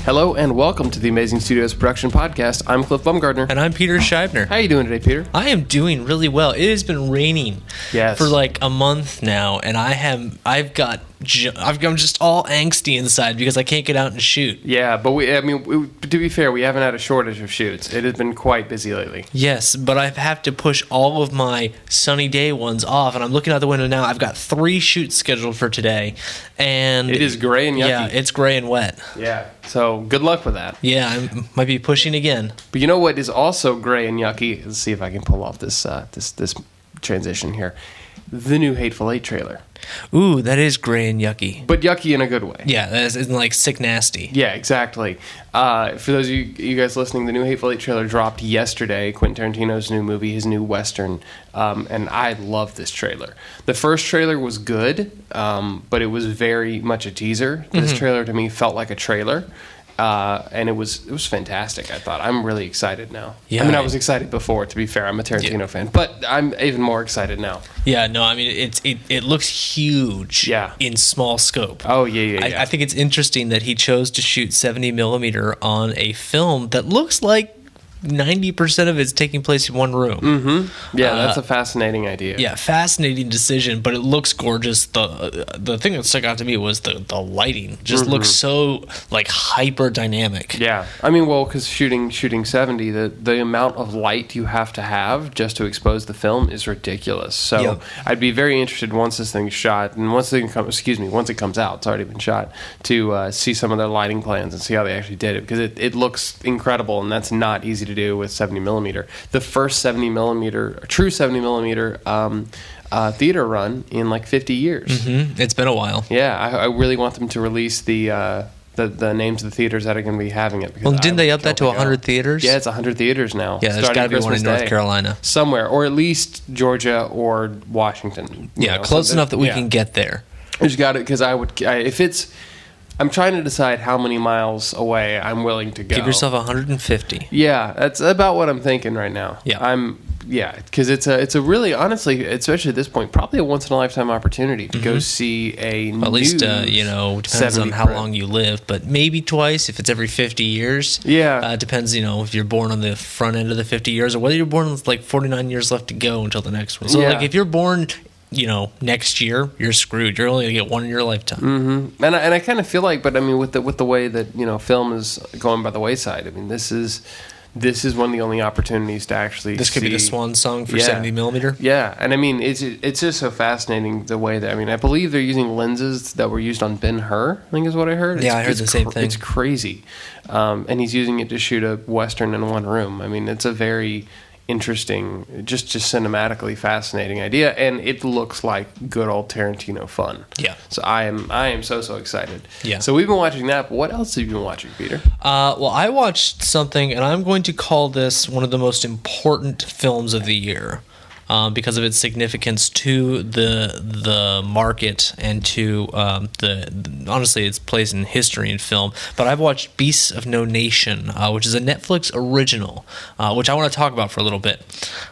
Hello and welcome to the Amazing Studios Production Podcast. I'm Cliff Bumgardner. And I'm Peter Scheibner. How are you doing today, Peter? I am doing really well. It has been raining for like a month now, and I'm just all angsty inside because I can't get out and shoot. Yeah, but to be fair, we haven't had a shortage of shoots. It has been quite busy lately. Yes, but I have to push all of my sunny day ones off, and I'm looking out the window now. I've got 3 shoots scheduled for today, and it is gray and yucky. Yeah, it's gray and wet. Yeah, so good luck with that. Yeah, I might be pushing again. But you know what is also gray and yucky? Let's see if I can pull off this transition here. The new Hateful Eight trailer. Ooh, that is gray and yucky. But yucky in a good way. Yeah, that isn't like sick nasty. Yeah, exactly. For those of you guys listening, the new Hateful Eight trailer dropped yesterday. Quentin Tarantino's new movie, his new Western. And I love this trailer. The first trailer was good, but it was very much a teaser. This trailer to me felt like a trailer. And it was fantastic, I thought. I'm really excited now. Yeah, I was excited before, to be fair. I'm a Tarantino fan. But I'm even more excited now. Yeah, no, I mean, it looks huge in small scope. Oh, yeah. I think it's interesting that he chose to shoot 70 millimeter on a film that looks like 90% of it's taking place in one room. Mm-hmm. Yeah, that's a fascinating idea. Yeah, fascinating decision, but it looks gorgeous. The thing that stuck out to me was the lighting. Just looks so like hyper dynamic. Yeah, I mean, well, because shooting 70, the amount of light you have to have just to expose the film is ridiculous. So I'd be very interested once this thing's shot and once it comes out, it's already been shot, to see some of their lighting plans and see how they actually did it, because it looks incredible, and that's not easy to do with 70 millimeter. The first 70 millimeter, true 70 millimeter theater run in like 50 years. It's been a while. Yeah, I really want them to release the names of the theaters that are going to be having it. Well, didn't they up that to 100 theaters? Yeah, it's 100 theaters now. Yeah, there's got to be one in North Carolina somewhere, or at least Georgia or Washington. Yeah, close enough that we can get there. I just got it because if it's. I'm trying to decide how many miles away I'm willing to go. Give yourself 150. Yeah, that's about what I'm thinking right now. Yeah. Because it's a really, honestly, especially at this point, probably a once in a lifetime opportunity to go see a new. At least depends on how long you live, but maybe twice if it's every 50 years. Yeah, depends. If you're born on the front end of the 50 years, or whether you're born with like 49 years left to go until the next one. So like if you're born, next year, you're screwed. You're only gonna get one in your lifetime. And I kind of feel like, but I mean, with the way that film is going by the wayside, I mean, this is one of the only opportunities to actually. This could be the swan song for 70 millimeter. Yeah, and I mean, it's just so fascinating the way that, I mean, I believe they're using lenses that were used on Ben-Hur, I think is what I heard. I heard the same thing. It's crazy, and he's using it to shoot a Western in one room. I mean, it's a very interesting, just cinematically fascinating idea, and it looks like good old Tarantino fun. Yeah. So I am so excited. Yeah. So we've been watching that, but what else have you been watching, Peter? Well, I watched something, and I'm going to call this one of the most important films of the year. Because of its significance to the market and to honestly its place in history and film. But I've watched Beasts of No Nation, which is a Netflix original, which I want to talk about for a little bit.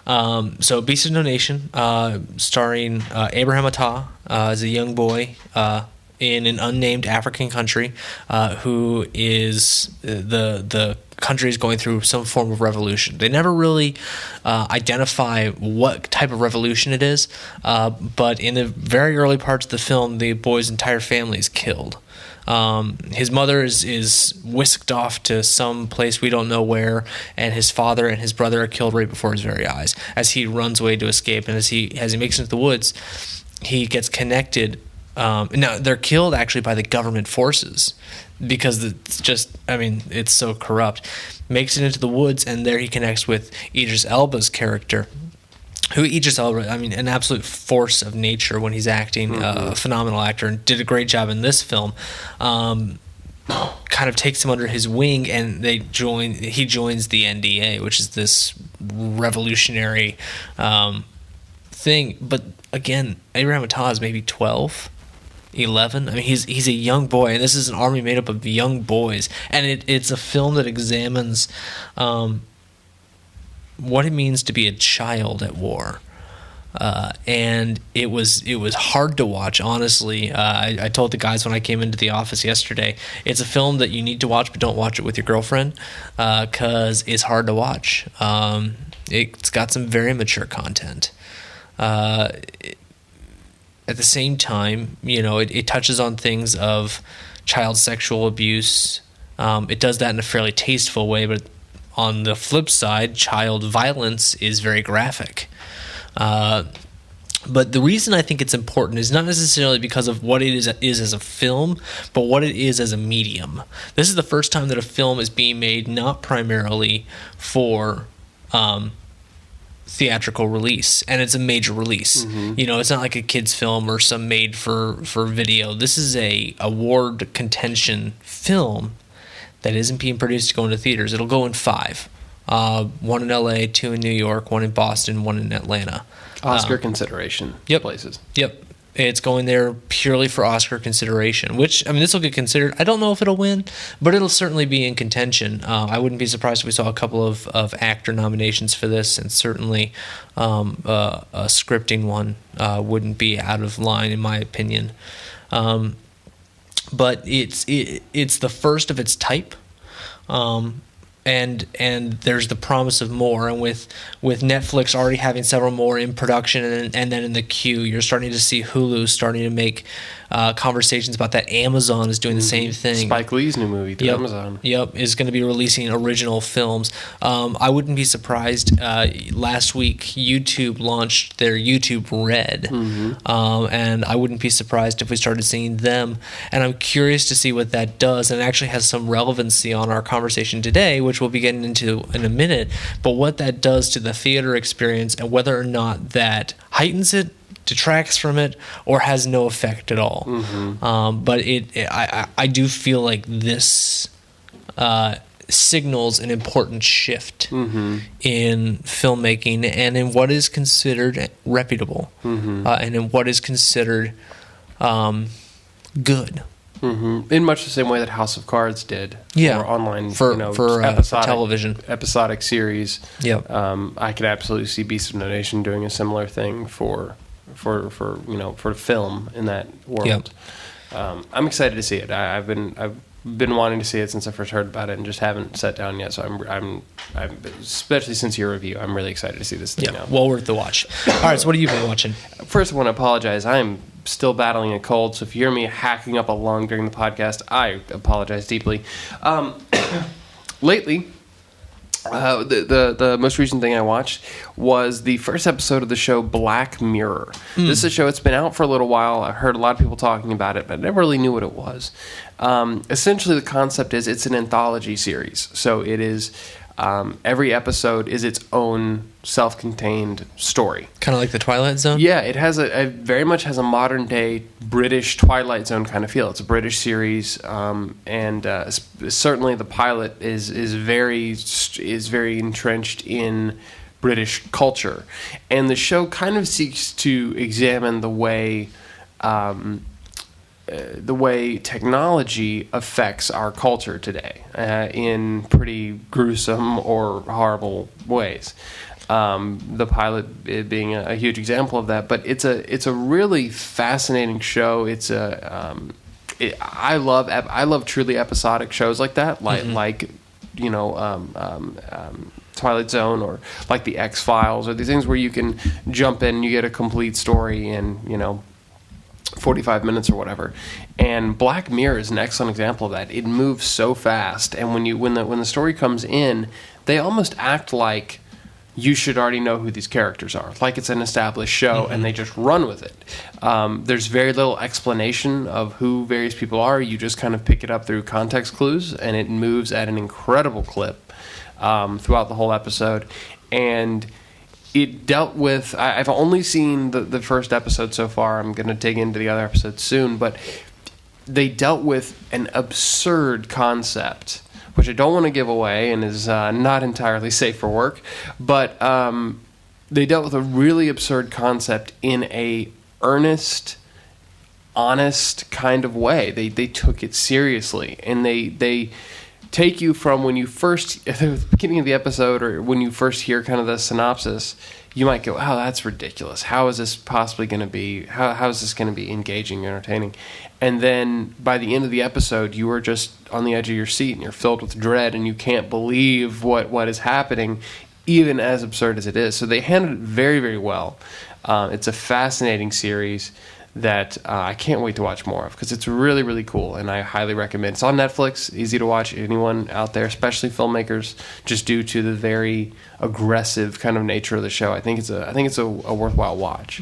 So Beasts of No Nation, starring Abraham Attah as a young boy in an unnamed African country, who is the country is going through some form of revolution. They never really identify what type of revolution it is, but in the very early parts of the film, the boy's entire family is killed. His mother is whisked off to some place we don't know where, and his father and his brother are killed right before his very eyes as he runs away to escape. And as he makes it into the woods, he gets connected. Now, they're killed actually by the government forces because it's just, I mean, it's so corrupt. Makes it into the woods, and there he connects with Idris Elba's character, who Idris Elba, I mean, an absolute force of nature when he's acting, a phenomenal actor, and did a great job in this film. Kind of takes him under his wing, and he joins the NDA, which is this revolutionary thing. But again, Abraham Attah is maybe 12. 11. I mean, he's a young boy, and this is an army made up of young boys, and it's a film that examines what it means to be a child at war. and it was hard to watch. Honestly, I told the guys when I came into the office yesterday, it's a film that you need to watch, but don't watch it with your girlfriend because it's hard to watch. It's got some very mature content. At the same time, it touches on things of child sexual abuse. It does that in a fairly tasteful way, but on the flip side, child violence is very graphic. But the reason I think it's important is not necessarily because of what it is as a film, but what it is as a medium. This is the first time that a film is being made not primarily for theatrical release, and it's a major release. It's not like a kid's film or some made for video. This is a award contention film that isn't being produced to go into theaters. It'll go in 5. 1 in LA, 2 in New York, 1 in Boston, 1 in Atlanta. Oscar consideration places. Yep. It's going there purely for Oscar consideration, which, this will get considered. I don't know if it'll win, but it'll certainly be in contention. I wouldn't be surprised if we saw a couple of actor nominations for this, and certainly a scripting one wouldn't be out of line, in my opinion. But it's the first of its type. And there's the promise of more, and with Netflix already having several more in production and then in the queue, you're starting to see Hulu starting to make conversations about that. Amazon is doing the same thing. Spike Lee's new movie through Amazon. Yep, is going to be releasing original films. I wouldn't be surprised. Last week, YouTube launched their YouTube Red, and I wouldn't be surprised if we started seeing them. And I'm curious to see what that does, and it actually has some relevancy on our conversation today, which we'll be getting into in a minute. But what that does to the theater experience, and whether or not that heightens it, detracts from it, or has no effect at all. But I do feel like this signals an important shift in filmmaking and in what is considered reputable and in what is considered good. In much the same way that House of Cards did for online, for television, episodic series. Yep. I could absolutely see Beast of No Nation doing a similar thing for film in that world. Yep. I'm excited to see it. I've been wanting to see it since I first heard about it, and just haven't sat down yet. So I'm especially since your review, I'm really excited to see this thing now. Well worth the watch. All right, so what have you been watching? First, I want to apologize. I'm still battling a cold, so if you hear me hacking up a lung during the podcast, I apologize deeply. Lately, the most recent thing I watched was the first episode of the show Black Mirror. This is a show, it's been out for a little while. I heard a lot of people talking about it, but I never really knew what it was. Essentially, the concept is it's an anthology series. So it is, every episode is its own self-contained story. Kind of like the Twilight Zone? Yeah, it has it very much has a modern-day British Twilight Zone kind of feel. It's a British series, and certainly the pilot is very entrenched in British culture. And the show kind of seeks to examine the way technology affects our culture today in pretty gruesome or horrible ways. The pilot being a huge example of that, but it's a really fascinating show. I love truly episodic shows like that, like Twilight Zone, or like the X-Files, or these things where you can jump in, you get a complete story in 45 minutes or whatever. And Black Mirror is an excellent example of that. It moves so fast, and when the story comes in, they almost act like you should already know who these characters are, like it's an established show, and they just run with it. There's very little explanation of who various people are. You just kind of pick it up through context clues, and it moves at an incredible clip throughout the whole episode. And it dealt with, I've only seen the first episode so far. I'm going to dig into the other episodes soon, but they dealt with an absurd concept, which I don't want to give away and is not entirely safe for work, but they dealt with a really absurd concept in a earnest, honest kind of way. They took it seriously, and they take you from when you first, at the beginning of the episode, or when you first hear kind of the synopsis, you might go, "Oh, that's ridiculous. How is this possibly going to be? How is this going to be engaging, entertaining?" And then by the end of the episode, you are just on the edge of your seat, and you're filled with dread, and you can't believe what is happening, even as absurd as it is. So they handled it very, very well. It's a fascinating series that I can't wait to watch more of, because it's really, really cool, and I highly recommend. It's on Netflix, easy to watch. Anyone out there, especially filmmakers, just due to the very aggressive kind of nature of the show, I think it's a worthwhile watch.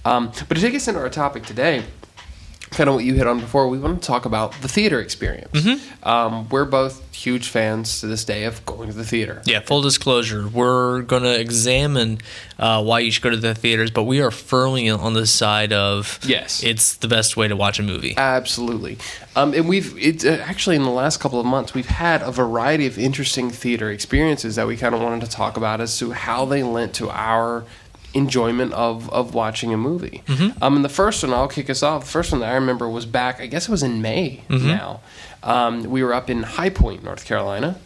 But to take us into our topic today, kind of what you hit on before, we want to talk about the theater experience. We're both huge fans to this day of going to the theater. Yeah, full disclosure, we're going to examine why you should go to the theaters, but we are firmly on the side of yes, it's the best way to watch a movie. Absolutely. And it's actually in the last couple of months, we've had a variety of interesting theater experiences that we kind of wanted to talk about as to how they lent to our enjoyment of watching a movie. And the first one, I'll kick us off. The first one that I remember was back, I guess it was in May now. We were up in High Point, North Carolina,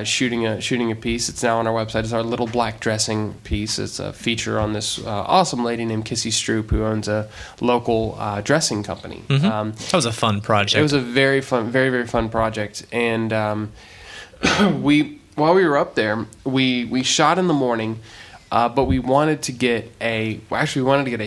shooting a piece. It's now on our website. It's our Little Black Dressing piece. It's a feature on this awesome lady named Kissy Stroop, who owns a local dressing company. That was a fun project. It was a very fun, very, very fun project. And while we were up there, we shot in the morning. But we wanted to get a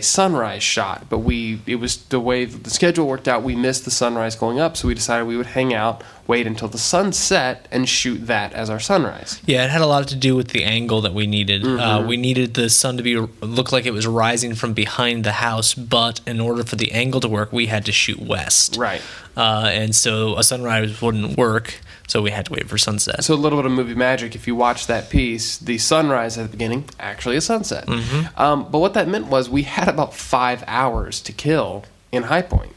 sunrise shot, but it was the way the schedule worked out, we missed the sunrise going up, so we decided we would hang out, wait until the sun set, and shoot that as our sunrise. Yeah, it had a lot to do with the angle that we needed. We needed the sun to look like it was rising from behind the house, but in order for the angle to work, we had to shoot west. Right. And so a sunrise wouldn't work, so we had to wait for sunset. So a little bit of movie magic. If you watch that piece, the sunrise at the beginning, actually a sunset. But what that meant was we had about 5 hours to kill in High Point.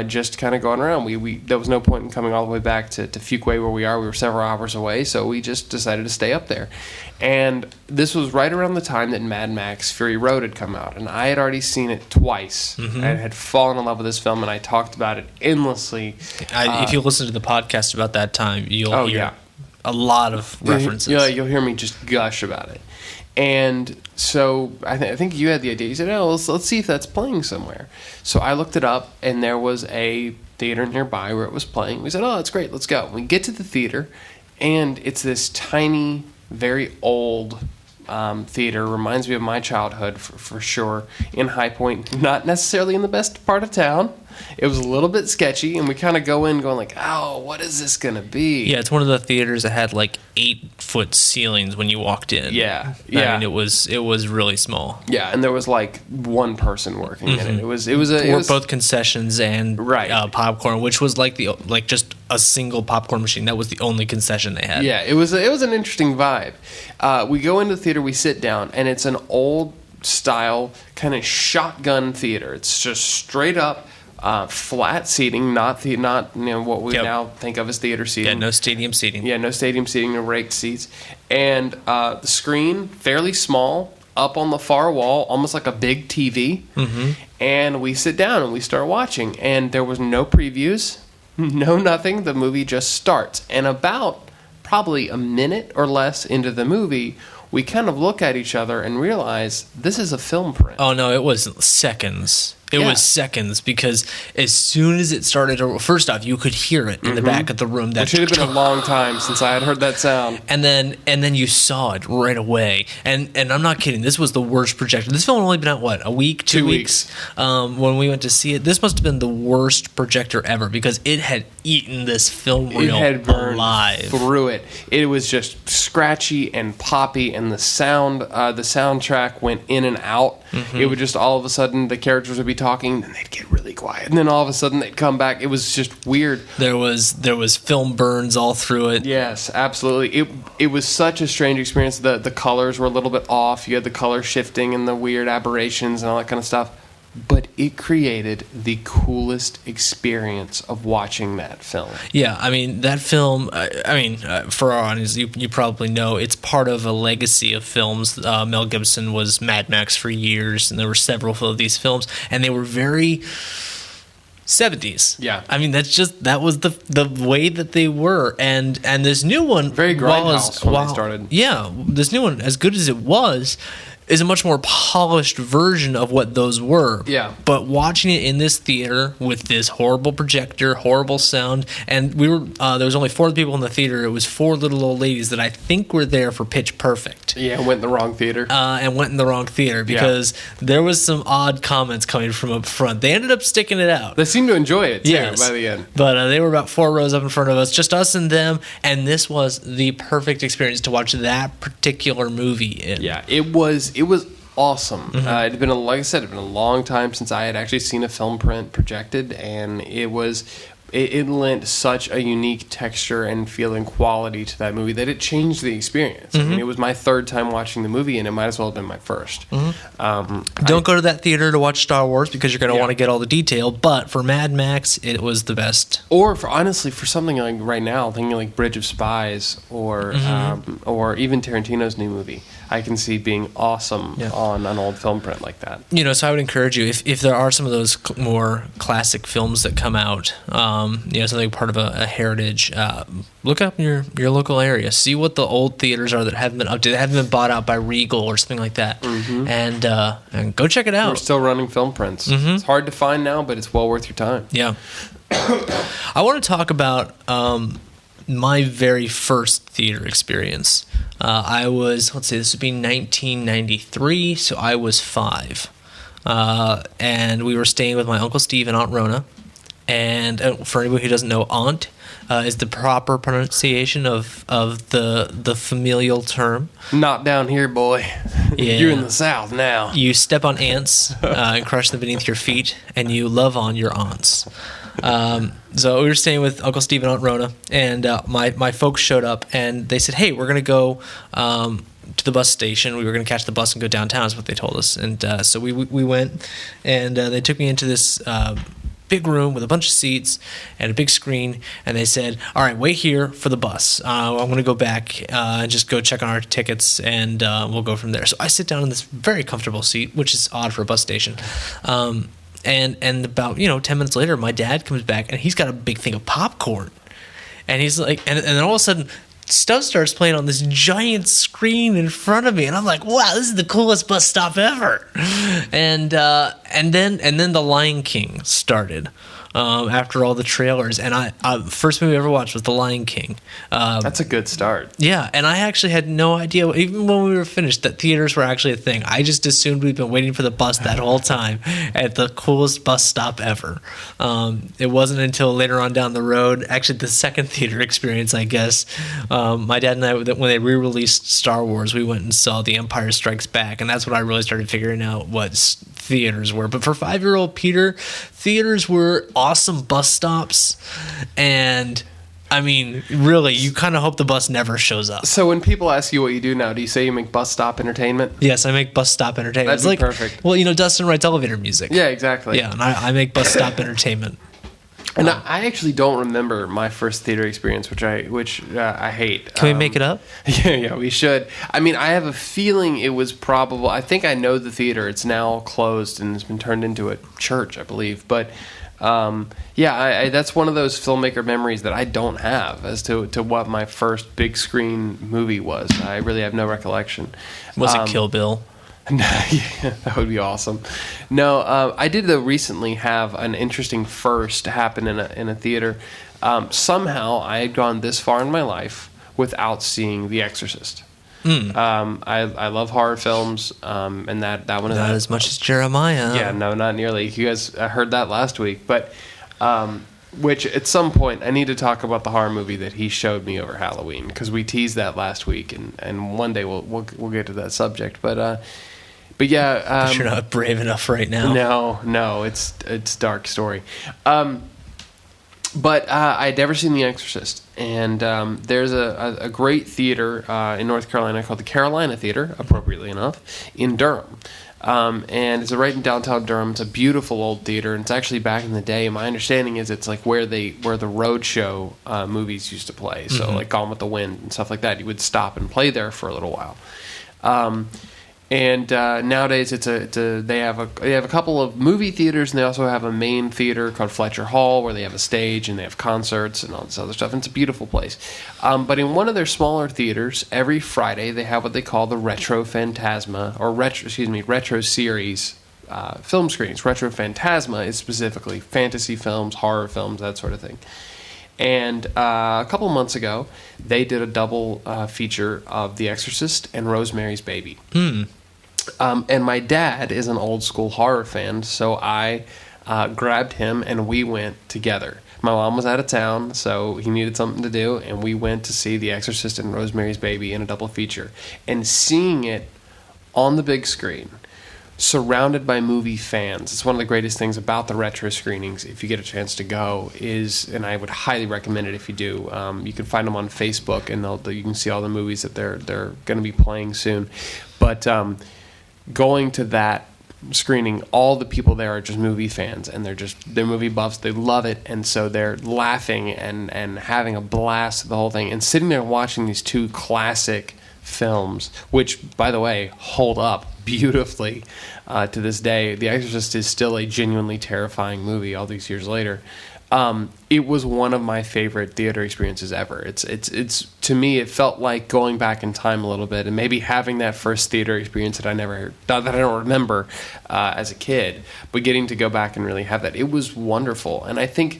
Just kind of going around. There was no point in coming all the way back to Fuquay where we are. We were several hours away, so we just decided to stay up there. And this was right around the time that Mad Max Fury Road had come out, and I had already seen it twice. I had fallen in love with this film, and I talked about it endlessly. If you listen to the podcast about that time, you'll hear a lot of references. You'll hear me just gush about it. And so I think you had the idea. You said, "Oh, let's see if that's playing somewhere." So I looked it up, and there was a theater nearby where it was playing. We said, "Oh, that's great. Let's go." We get to the theater, and it's this tiny, very old theater. Reminds me of my childhood for sure. In High Point, not necessarily in the best part of town. It was a little bit sketchy, and we kind of go in going like, "Oh, what is this going to be?" Yeah, it's one of the theaters that had like 8-foot ceilings when you walked in. Yeah. I mean, it was really small. Yeah, and there was like one person working in it. It was both concessions and popcorn, which was like just a single popcorn machine. That was the only concession they had. Yeah, it was an interesting vibe. We go into the theater, we sit down, and it's an old style kind of shotgun theater. It's just straight up. Flat seating, not what we now think of as theater seating. Yeah, no stadium seating. Yeah, no stadium seating, no raked seats. And the screen, fairly small, up on the far wall, almost like a big TV. And we sit down and we start watching. And there was no previews, no nothing. The movie just starts. And about probably a minute or less into the movie, we kind of look at each other and realize this is a film print. Oh, no, it was seconds. It was seconds, because as soon as it started, first off, you could hear it in the back of the room. Which should have been a long time since I had heard that sound. And then you saw it right away. And I'm not kidding. This was the worst projector. This film had only been out, what, a week, 2 weeks? When we went to see it. This must have been the worst projector ever, because it had eaten this film reel alive. Through it. It was just scratchy and poppy, and the soundtrack went in and out. It would just all of a sudden, the characters would be talking, then they'd get really quiet, and then all of a sudden they'd come back. It was just weird. There was film burns all through it. Yes, absolutely. It was such a strange experience. The colors were a little bit off. You had the color shifting and the weird aberrations and all that kind of stuff. But it created the coolest experience of watching that film. Yeah, I mean, that film, for our audience, you probably know, it's part of a legacy of films. Mel Gibson was Mad Max for years, and there were several of these films, and they were very 70s. Yeah. I mean, that was the way that they were. And this new one, Very grindhouse when they started. Yeah, this new one, as good as it was, is a much more polished version of what those were. Yeah. But watching it in this theater with this horrible projector, horrible sound, and we were there was only 4 people in the theater. It was 4 little old ladies that I think were there for Pitch Perfect. Yeah, went in the wrong theater. And went in the wrong theater because there was some odd comments coming from up front. They ended up sticking it out. They seemed to enjoy it, too, Yes. by the end. But they were about 4 rows up in front of us, just us and them, and this was the perfect experience to watch that particular movie in. Yeah, it was awesome. It had been, like I said, it had been a long time since I had actually seen a film print projected, and it lent such a unique texture and feeling quality to that movie that it changed the experience. I mean, it was my 3rd time watching the movie, and it might as well have been my 1st. Don't go to that theater to watch Star Wars because you're going to want to get all the detail, but for Mad Max, it was the best. Or honestly, for something like right now, thinking like Bridge of Spies or even Tarantino's new movie, I can see being awesome on an old film print like that. So I would encourage you, if there are some of those more classic films that come out, something part of a heritage, look up in your local area, see what the old theaters are that haven't been updated, that haven't been bought out by Regal or something like that, and go check it out. We're still running film prints. It's hard to find now, but it's well worth your time. Yeah. I want to talk about my very first theater experience. I was, this would be 1993, so I was 5. And we were staying with my Uncle Steve and Aunt Rona. And for anybody who doesn't know, aunt is the proper pronunciation of the familial term. Not down here, boy. Yeah. You're in the South now. You step on ants and crush them beneath your feet, and you love on your aunts. So we were staying with Uncle Steve and Aunt Rona, and my folks showed up, and they said, "Hey, we're going to go to the bus station. We were going to catch the bus and go downtown," is what they told us. And so we went, and they took me into this big room with a bunch of seats and a big screen, and they said, "All right, wait here for the bus. I'm going to go back and just go check on our tickets, and we'll go from there." So I sit down in this very comfortable seat, which is odd for a bus station. And about 10 minutes later, my dad comes back, and he's got a big thing of popcorn, and he's like, and then all of a sudden, stuff starts playing on this giant screen in front of me, and I'm like, "Wow, this is the coolest bus stop ever!" And then The Lion King started. After all the trailers, and I first movie I ever watched was The Lion King. That's a good start. Yeah, and I actually had no idea, even when we were finished, that theaters were actually a thing. I just assumed we'd been waiting for the bus that whole time at the coolest bus stop ever. It wasn't until later on down the road, actually the second theater experience, I guess, my dad and I, when they re-released Star Wars, we went and saw The Empire Strikes Back, and that's when I really started figuring out what theaters were. But for 5-year-old Peter, theaters were awesome bus stops, and I mean, really, you kind of hope the bus never shows up. So when people ask you what you do now, do you say you make bus stop entertainment? Yes, I make bus stop entertainment. That'd be perfect. Well, Dustin writes elevator music. Yeah, exactly. Yeah, and I make bus stop entertainment. And I actually don't remember my first theater experience, which I hate. Can we make it up? Yeah, we should. I mean, I have a feeling it was probably. I think I know the theater. It's now closed and it's been turned into a church, I believe. But that's one of those filmmaker memories that I don't have as to what my first big screen movie was. I really have no recollection. Was it Kill Bill? Yeah, that would be awesome. No, I did recently have an interesting first happen in a theater. Somehow I had gone this far in my life without seeing The Exorcist. I love horror films, and that one is not as much as Jeremiah. Yeah, no, not nearly. You guys heard that last week, but which at some point I need to talk about the horror movie that he showed me over Halloween, because we teased that last week, and one day we'll get to that subject, but yeah, but you're not brave enough right now. No, it's a dark story. But I'd never seen The Exorcist, and there's a great theater in North Carolina called the Carolina Theater, appropriately enough, in Durham. And it's right in downtown Durham. It's a beautiful old theater, and it's actually back in the day. My understanding is it's like where the roadshow movies used to play. So like Gone with the Wind and stuff like that. You would stop and play there for a little while. And nowadays, they have a couple of movie theaters, and they also have a main theater called Fletcher Hall, where they have a stage and they have concerts and all this other stuff. And it's a beautiful place. But in one of their smaller theaters, every Friday they have what they call the Retro Phantasma Retro Series film screenings. Retro Phantasma is specifically fantasy films, horror films, that sort of thing. And a couple months ago, they did a double feature of The Exorcist and Rosemary's Baby. And my dad is an old school horror fan, so I grabbed him and we went together. My mom was out of town, so he needed something to do, and we went to see The Exorcist and Rosemary's Baby in a double feature. And seeing it on the big screen, surrounded by movie fans, it's one of the greatest things about the retro screenings, if you get a chance to go, and I would highly recommend it if you do. You can find them on Facebook, and you can see all the movies that they're going to be playing soon. But going to that screening, all the people there are just movie fans, and they're movie buffs. They love it, and so they're laughing and having a blast at the whole thing, and sitting there watching these two classic films, which, by the way, hold up beautifully to this day. The Exorcist is still a genuinely terrifying movie all these years later. It was one of my favorite theater experiences ever. It's to me, it felt like going back in time a little bit, and maybe having that first theater experience that I don't remember as a kid, but getting to go back and really have that. It was wonderful, and I think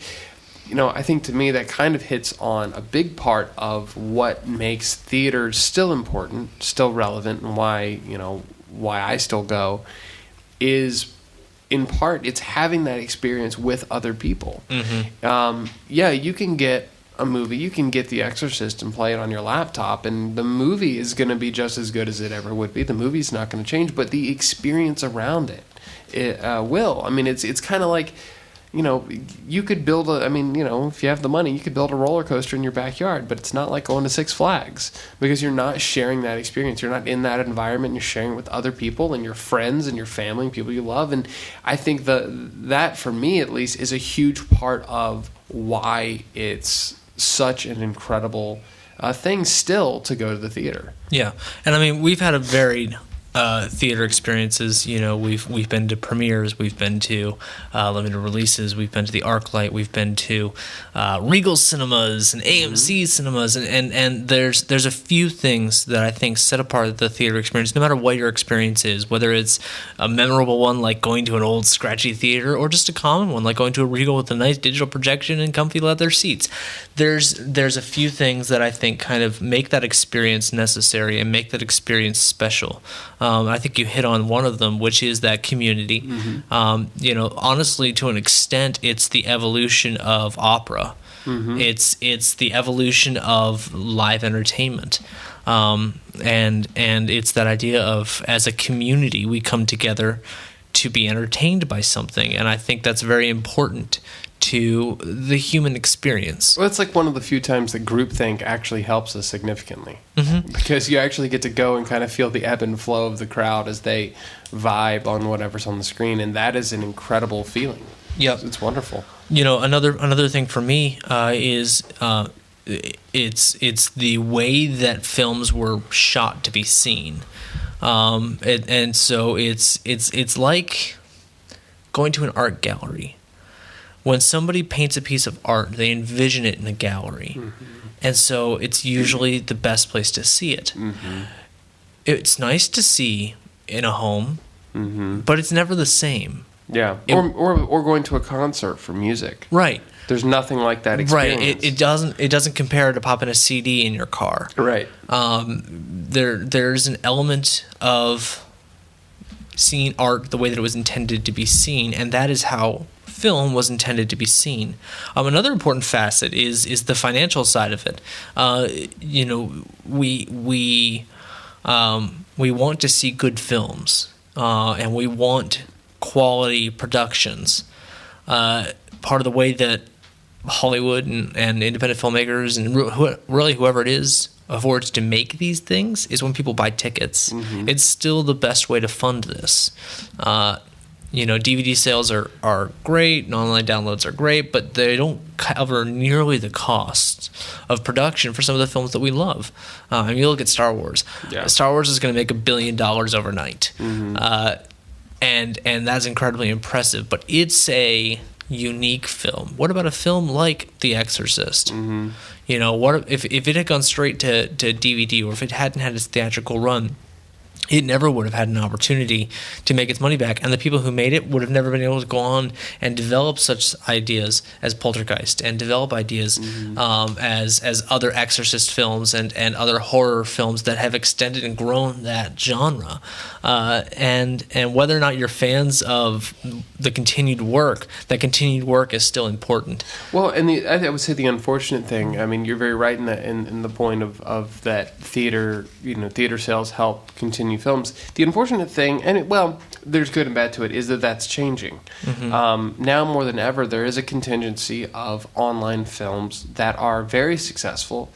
to me that kind of hits on a big part of what makes theaters still important, still relevant, and why I still go is, in part, it's having that experience with other people. Mm-hmm. You can get a movie, you can get The Exorcist and play it on your laptop, and the movie is going to be just as good as it ever would be. The movie's not going to change, but the experience around it will. I mean, it's kind of like, you could build if you have the money, you could build a roller coaster in your backyard, but it's not like going to Six Flags, because you're not sharing that experience. You're not in that environment. You're sharing it with other people and your friends and your family and people you love. And I think that, for me at least, is a huge part of why it's such an incredible thing still to go to the theater. Yeah. And I mean, we've had a varied theater experiences. We've been to premieres, we've been to limited releases, we've been to the ArcLight, we've been to Regal cinemas and AMC cinemas, and there's a few things that I think set apart the theater experience, no matter what your experience is, whether it's a memorable one like going to an old scratchy theater, or just a common one like going to a Regal with a nice digital projection and comfy leather seats. There's a few things that I think kind of make that experience necessary and make that experience special. I think you hit on one of them, which is that community. Mm-hmm. Honestly, to an extent, it's the evolution of opera. Mm-hmm. It's the evolution of live entertainment. And it's that idea of, as a community, we come together to be entertained by something. And I think that's very important to the human experience. Well, it's like one of the few times that groupthink actually helps us significantly. Mm-hmm. Because you actually get to go and kind of feel the ebb and flow of the crowd as they vibe on whatever's on the screen, and that is an incredible feeling. Yep. It's wonderful. Another thing for me is it's the way that films were shot to be seen. And so it's like going to an art gallery. When somebody paints a piece of art, they envision it in a gallery. Mm-hmm. And so it's usually the best place to see it. Mm-hmm. It's nice to see in a home, mm-hmm. but it's never the same. Yeah. Or going to a concert for music. Right. There's nothing like that experience. Right. It doesn't compare to popping a CD in your car. Right. There's an element of seeing art the way that it was intended to be seen, and that is how film was intended to be seen. Another important facet is the financial side of it. We want to see good films, and we want quality productions. Part of the way that Hollywood and independent filmmakers and really whoever it is affords to make these things is when people buy tickets. Mm-hmm. It's still the best way to fund this. DVD sales are great, and online downloads are great, but they don't cover nearly the cost of production for some of the films that we love. You look at Star Wars. Yeah. Star Wars is going to make $1 billion overnight, and that's incredibly impressive. But it's a unique film. What about a film like The Exorcist? What if it had gone straight to DVD, or if it hadn't had its theatrical run? It never would have had an opportunity to make its money back, and the people who made it would have never been able to go on and develop such ideas as Poltergeist, and develop ideas as other Exorcist films and other horror films that have extended and grown that genre. And whether or not you're fans of the continued work, that continued work is still important. Well, and I would say the unfortunate thing, I mean, you're very right in the point of that theater sales help continue films. The unfortunate thing, and there's good and bad to it, is that that's changing. Now more than ever, there is a contingency of online films that are very successful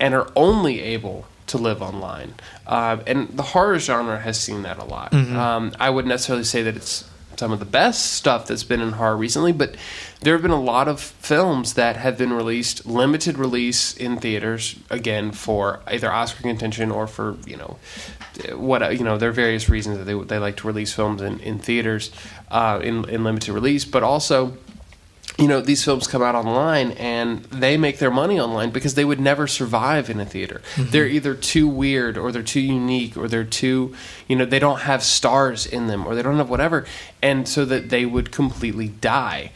and are only able to live online. And the horror genre has seen that a lot. I wouldn't necessarily say that it's some of the best stuff that's been in horror recently, but there have been a lot of films that have been released, limited release in theaters, again, for either Oscar contention or for, there are various reasons that they like to release films in theaters in limited release, but also, these films come out online and they make their money online because they would never survive in a theater. They're either too weird, or they're too unique, or they're too, they don't have stars in them, or they don't have whatever, and so that they would completely die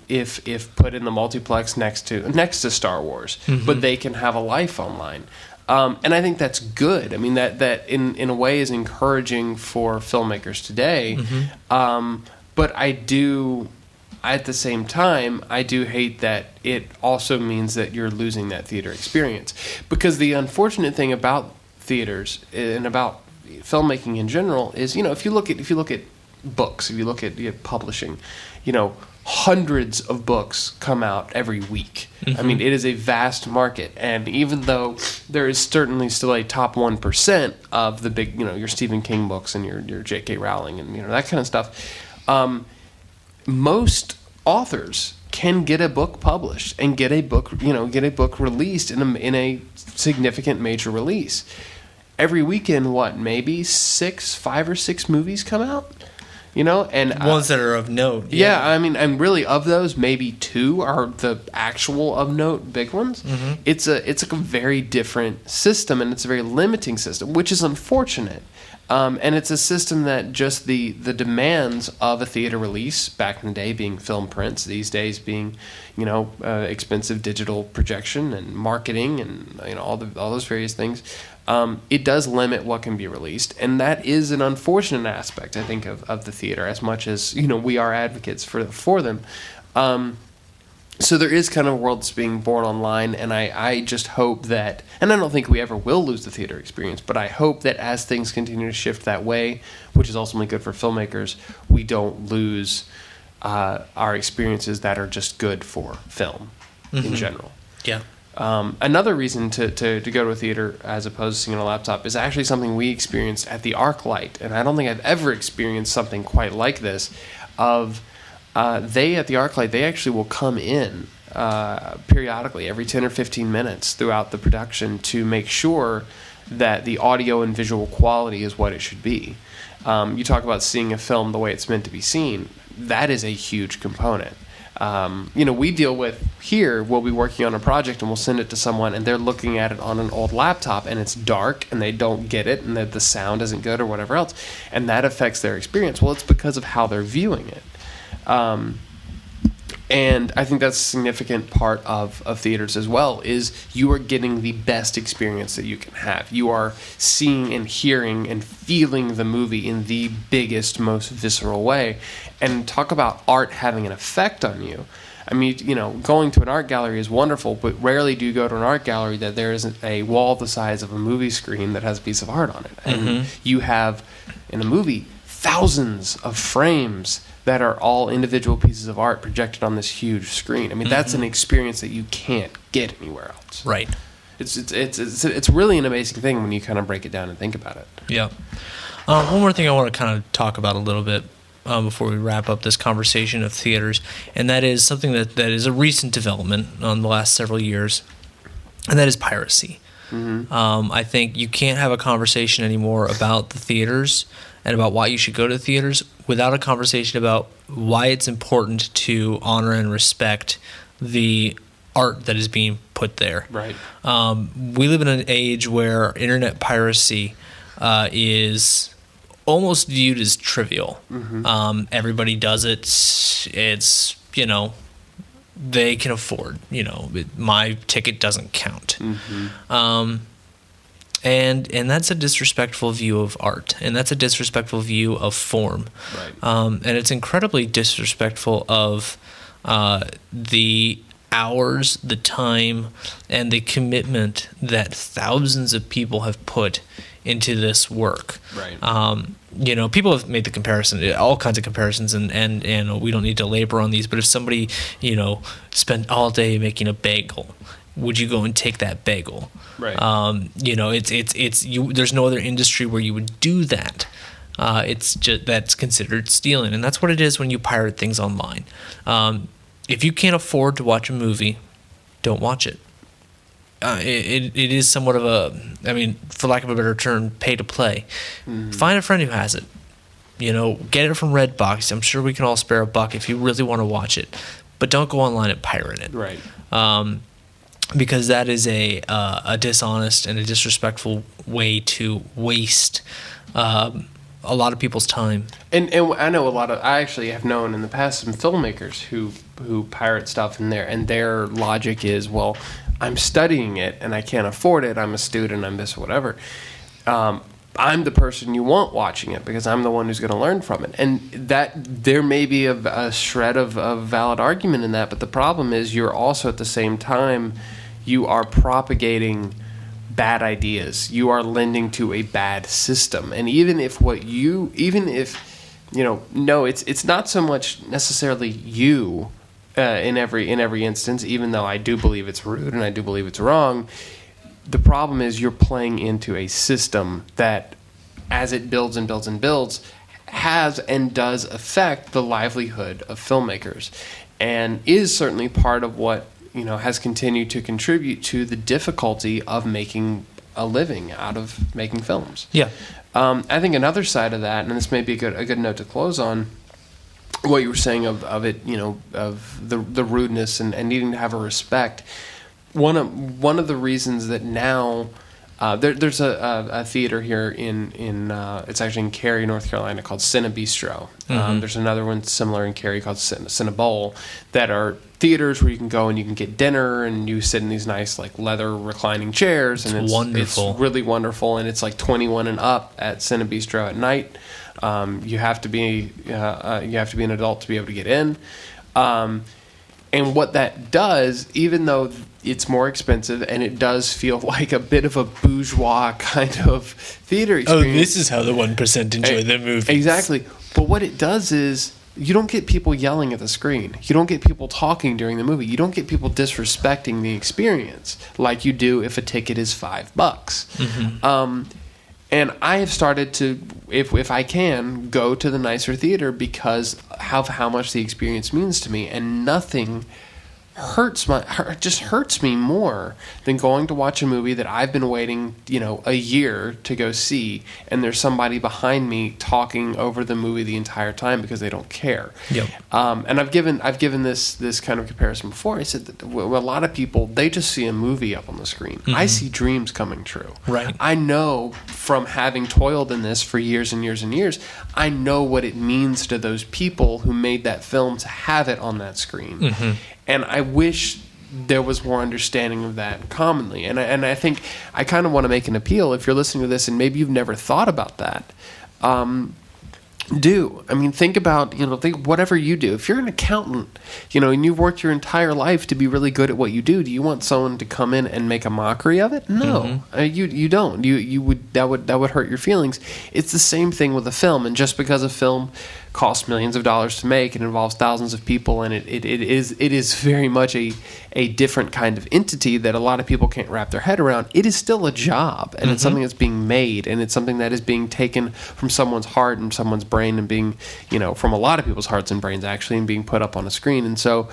if put in the multiplex next to Star Wars. But they can have a life online. And I think that's good. I mean, that in a way is encouraging for filmmakers today. But at the same time, I do hate that it also means that you're losing that theater experience. Because the unfortunate thing about theaters and about filmmaking in general is, if you look at books, if you look at publishing, hundreds of books come out every week. I mean, it is a vast market, and even though there is certainly still a top 1% of the big, your Stephen King books and your J.K. Rowling and that kind of stuff, most authors can get a book published and get a book released in a significant major release. Every weekend, maybe 5 or 6 movies come out? And ones that are of note. Yeah, I mean, and really of those, maybe 2 are the actual of note big ones. It's a very different system, and it's a very limiting system, which is unfortunate. And it's a system that just the demands of a theater release, back in the day being film prints, these days being, expensive digital projection and marketing and all those various things. It does limit what can be released, and that is an unfortunate aspect, I think, of the theater, as much as we are advocates for them. So there is kind of a world that's being born online, and I just hope that, and I don't think we ever will lose the theater experience, but I hope that as things continue to shift that way, which is ultimately good for filmmakers, we don't lose our experiences that are just good for film in general. Yeah. Another reason to go to a theater as opposed to seeing on a laptop is actually something we experienced at the ArcLight, and I don't think I've ever experienced something quite like this. They at the ArcLight, they actually will come in periodically, every 10 or 15 minutes throughout the production, to make sure that the audio and visual quality is what it should be. You talk about seeing a film the way it's meant to be seen. That is a huge component. We deal with here, we'll be working on a project and we'll send it to someone and they're looking at it on an old laptop and it's dark and they don't get it and that the sound isn't good or whatever else, and that affects their experience. Well, it's because of how they're viewing it. And I think that's a significant part of theaters as well, is you are getting the best experience that you can have. You are seeing and hearing and feeling the movie in the biggest, most visceral way. And talk about art having an effect on you. I mean, going to an art gallery is wonderful, but rarely do you go to an art gallery that there isn't a wall the size of a movie screen that has a piece of art on it. And you have, in a movie, thousands of frames that are all individual pieces of art projected on this huge screen. I mean, that's an experience that you can't get anywhere else. Right. It's really an amazing thing when you kind of break it down and think about it. Yeah. One more thing I want to kind of talk about a little bit before we wrap up this conversation of theaters, and that is something that is a recent development on the last several years, and that is piracy. I think you can't have a conversation anymore about the theaters and about why you should go to theaters without a conversation about why it's important to honor and respect the art that is being put there. Right. We live in an age where internet piracy is almost viewed as trivial. Everybody does it. It's, they can afford, my ticket doesn't count. And that's a disrespectful view of art, and that's a disrespectful view of form. Right. And it's incredibly disrespectful of the hours, the time, and the commitment that thousands of people have put into this work. Right. People have made the comparison, all kinds of comparisons, and we don't need to labor on these, but if somebody, spent all day making a bagel, would you go and take that bagel? Right. There's no other industry where you would do that. It's just that's considered stealing, and that's what it is when you pirate things online. If you can't afford to watch a movie, don't watch it. It is somewhat of for lack of a better term, pay to play. Find a friend who has it. Get it from Redbox. I'm sure we can all spare $1 if you really want to watch it, but don't go online and pirate it. Right. Because that is a dishonest and a disrespectful way to waste a lot of people's time. And I know I actually have known in the past some filmmakers who pirate stuff in there, and their logic is, well, I'm studying it and I can't afford it. I'm a student. I'm this or whatever. I'm the person you want watching it because I'm the one who's going to learn from it. And that there may be a shred of valid argument in that, but the problem is you're also at the same time you are propagating bad ideas. You are lending to a bad system. And it's not so much necessarily you in every instance, even though I do believe it's rude and I do believe it's wrong. The problem is you're playing into a system that, as it builds and builds and builds, has and does affect the livelihood of filmmakers, and is certainly part of what has continued to contribute to the difficulty of making a living out of making films. Yeah. I think another side of that, and this may be a good note to close on, what you were saying of it, of the rudeness and needing to have a respect. One of the reasons that now there's a theater here in it's actually in Cary, North Carolina, called Cinebistro. There's another one similar in Cary called Cinebowl, that are theaters where you can go and you can get dinner and you sit in these nice like leather reclining chairs, and it's wonderful. It's really wonderful, and it's like 21 and up at Cinebistro at night. You have to be an adult to be able to get in. And what that does, even though it's more expensive and it does feel like a bit of a bourgeois kind of theater experience. Oh, this is how the 1% enjoy their movies. Exactly. But what it does is you don't get people yelling at the screen. You don't get people talking during the movie. You don't get people disrespecting the experience like you do if a ticket is $5. And I have started to, if I can, go to the nicer theater because of how much the experience means to me, and nothing just hurts me more than going to watch a movie that I've been waiting, a year to go see, and there's somebody behind me talking over the movie the entire time because they don't care. Yep. And I've given this kind of comparison before. I said that a lot of people, they just see a movie up on the screen. I see dreams coming true. Right. I know from having toiled in this for years and years and years, I know what it means to those people who made that film to have it on that screen. And I wish there was more understanding of that commonly. And I think I kind of want to make an appeal. If you're listening to this and maybe you've never thought about that, think about, think whatever you do. If you're an accountant, and you've worked your entire life to be really good at what you do you want someone to come in and make a mockery of it? No, you don't. That would hurt your feelings. It's the same thing with a film. And just because a film costs millions of dollars to make. It involves thousands of people, and it is very much a different kind of entity that a lot of people can't wrap their head around. It is still a job, and it's something that's being made, and it's something that is being taken from someone's heart and someone's brain, and being, from a lot of people's hearts and brains actually, and being put up on a screen. And so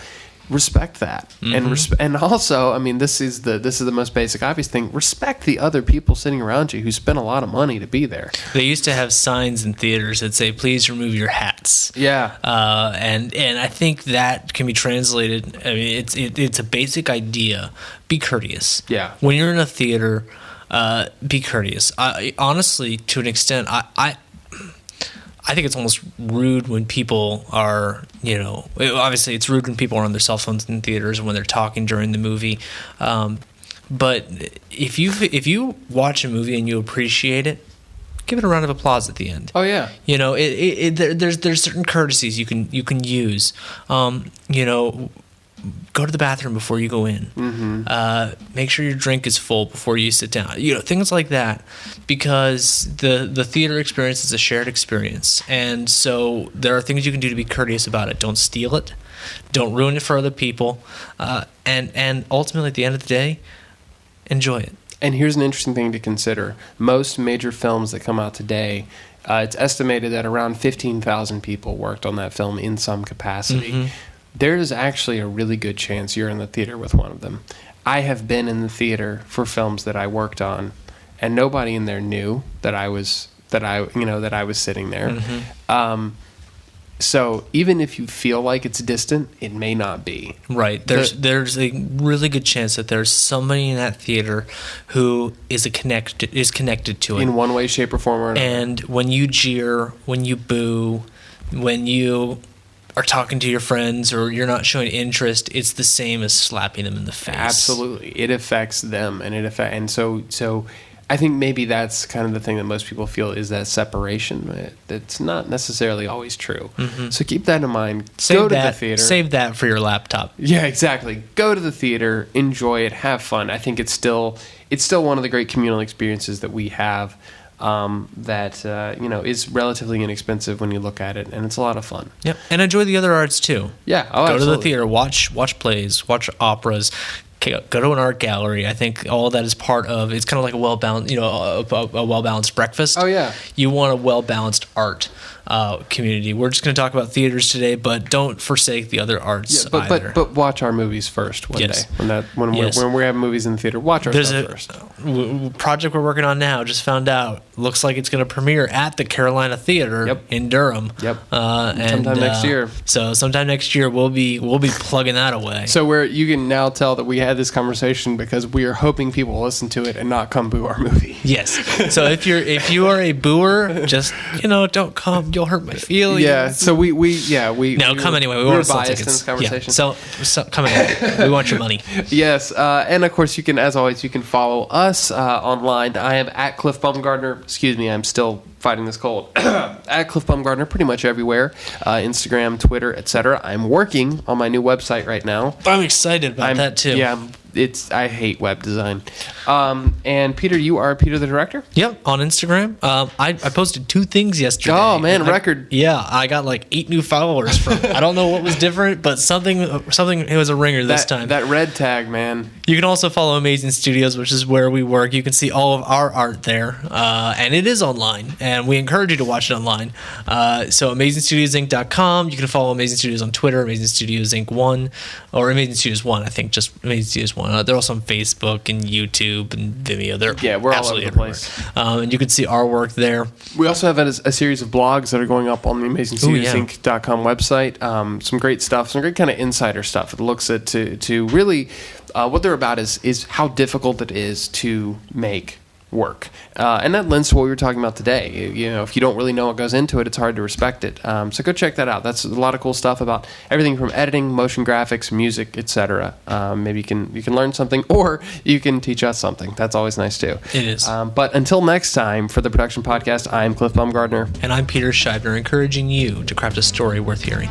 respect that. And also, I mean, this is the most basic obvious thing. Respect the other people sitting around you who spent a lot of money to be there. They used to have signs in theaters that say, "Please remove your hats." Yeah. And I think that can be translated. I mean, it's a basic idea. Be courteous. Yeah. When you're in a theater, be courteous. Honestly, to an extent, I think it's almost rude when people are, obviously it's rude when people are on their cell phones in theaters when they're talking during the movie. But if you watch a movie and you appreciate it, give it a round of applause at the end. Oh yeah. There's certain courtesies you can use. Go to the bathroom before you go in. Make sure your drink is full before you sit down. Things like that, because the theater experience is a shared experience, and so there are things you can do to be courteous about it. Don't steal it. Don't ruin it for other people. And ultimately, at the end of the day, enjoy it. And here's an interesting thing to consider: most major films that come out today, it's estimated that around 15,000 people worked on that film in some capacity. There's actually a really good chance you're in the theater with one of them. I have been in the theater for films that I worked on, and nobody in there knew that I was sitting there. So even if you feel like it's distant, it may not be. Right. There's a really good chance that there's somebody in that theater who is connected to it in one way, shape, or form or another. And when you jeer, when you boo, when you are talking to your friends or you're not showing interest, it's the same as slapping them in the face. Absolutely. It affects them, and so I think maybe that's kind of the thing that most people feel is that separation. It's not necessarily always true. So keep that in mind. Go to the theater. Save that for your laptop. Yeah, exactly. Go to the theater, enjoy it, have fun. I think it's still one of the great communal experiences that we have. That is relatively inexpensive when you look at it, and it's a lot of fun. Yep, and enjoy the other arts too. Yeah, go to the theater, watch plays, watch operas, go to an art gallery. I think all of that is part of. It's kind of like a well balanced, a well balanced breakfast. Oh yeah, you want a well balanced art community. We're just going to talk about theaters today, but don't forsake the other arts either. But watch our movies first one day. When we have movies in the theater, watch our stuff first. Project we're working on now, just found out, looks like it's going to premiere at the Carolina Theater in Durham. Sometime next year. So sometime next year we'll be plugging that away. So you can now tell that we had this conversation because we are hoping people will listen to it and not come boo our movie. Yes. So if you are a booer, just don't come. You'll hurt my feelings. Yeah. So we come anyway. We want to sell tickets. In this conversation. Yeah. So come anyway. We want your money. Yes. And of course, as always, you can follow us online. I am at Cliff Baumgartner. Excuse me. I'm still fighting this cold. At Cliff Baumgartner, pretty much everywhere. Instagram, Twitter, etc. I'm working on my new website right now. I'm excited about that too. Yeah. I hate web design. And Peter, you are Peter the Director? Yep, on Instagram. I posted 2 things yesterday. Oh man, record. I got like 8 new followers from. I don't know what was different, but something. It was a ringer this time. That red tag, man. You can also follow Amazing Studios, which is where we work. You can see all of our art there, and it is online. And we encourage you to watch it online. So AmazingStudiosInc.com. You can follow Amazing Studios on Twitter, Amazing Studios Inc. 1, or Amazing Studios 1. I think just Amazing Studios 1. They're also on Facebook and YouTube and Vimeo. We're all over the place. And you can see our work there. We also have a series of blogs that are going up on the AmazingStudiosInc.com website. Some great stuff, some great kind of insider stuff. It looks at to really what they're about is how difficult it is to make work. And that lends to what we were talking about today. If you don't really know what goes into it, it's hard to respect it. So go check that out. That's a lot of cool stuff about everything from editing, motion graphics, music, etc. Maybe you can learn something, or you can teach us something. That's always nice too. It is. But until next time, for the Production Podcast, I'm Cliff Baumgartner. And I'm Peter Scheibner, encouraging you to craft a story worth hearing.